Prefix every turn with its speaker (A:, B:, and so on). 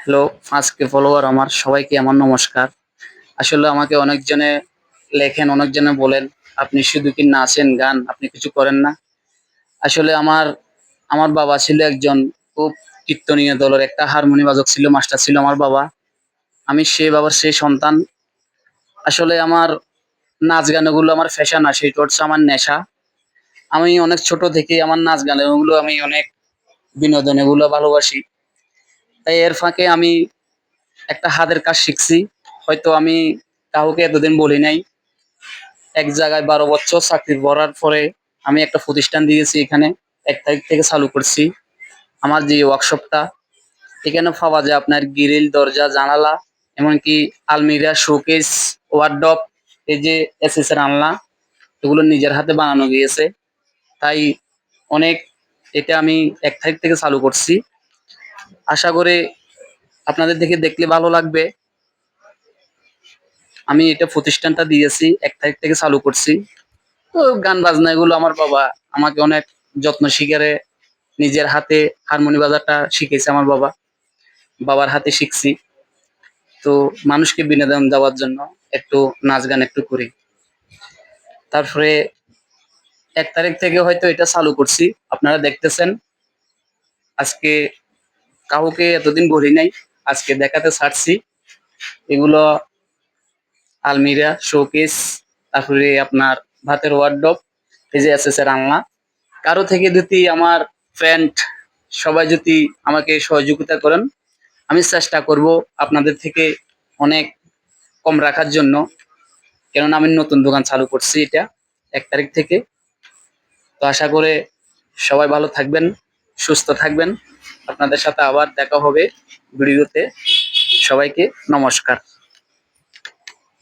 A: Hello, আজকে follower আমার সবাইকে আমার নমস্কার। আসলে আমাকে অনেকজনে লেখেন, অনেকজনে বলেন, "আপনি শুধু কি নাচেন, গান, আপনি কিছু করেন না?" আসলে আমার বাবা ছিল একজন খুব কীর্তনীয় দলের একটা হারমোনি বাদক ছিল, মাস্টার ছিল আমার বাবা। আমি সেই বাবার সেই সন্তান। আসলে আমার নাচ গানগুলো আমার পেশা না, সেটা হচ্ছে আমার নেশা। আমি অনেক ছোট থেকেই আমার নাচ গানগুলো আমি অনেক বিনোদন এগুলো ভালোবাসি। তাই এর ফাঁকে আমি একটা হাতের কাজ শিখছি। হয়তো আমি কাউকে এতদিন বলি নাই। এক জায়গায় ১২ বছর চাকরি করার পরে আমি একটা প্রতিষ্ঠান দিয়েছি এখানে। ১ তারিখ থেকে চালু করছি। আমার যে ওয়ার্কশপটা, এখানে পাওয়া যায় আপনার গ্রিল, দরজা, জানালা, এমনকি আলমিরা, শোকেস, ওয়ারড্রব, এই যে এসএস এর আলনা, এগুলো নিজের হাতে বানানো গিয়েছে। তাই অনেক এটা আমি ১ তারিখ থেকে চালু করছি। আশা করি আপনাদের দেখলে ভালো লাগবে। আমি এটা প্রতিষ্ঠানটা দিয়েছি, ১ তারিখ থেকে চালু করছি। তো গান বাজনা এগুলো আমার বাবা আমাকে অনেক যত্ন শিকারে নিজের হাতে হারমোনি বাজারটা শিখেছে আমার বাবা। বাবার হাতে শিখছি। তো মানুষকে বিনোদন দেওয়ার জন্য একটু নাচ গান একটু করি। তারপরে ১ তারিখ থেকে হয়তো এটা চালু করছি। আপনারা দেখতেছেন। আজকে কাউকে এতদিন বলি নাই। আজকে দেখাতে ছাড়ছি। এগুলো আলমিরা, শোকেস, তারপরে আপনার ভাতের ওয়ারড্রব, এই যে এসএস এর আলনা। কারো থেকে যদি আমার ফ্রেন্ড সবাই যদি আমাকে সহযোগিতা করেন, আমি চেষ্টা করব আপনাদের থেকে অনেক কম রাখার জন্য। কেননা আমি নতুন দোকান চালু করছি এটা ১ তারিখ থেকে। তো আশা করে সবাই ভালো থাকবেন, সুস্থ থাকবেন। আপনাদের সাথে আবার দেখা হবে ভিডিওতে। সবাইকে নমস্কার।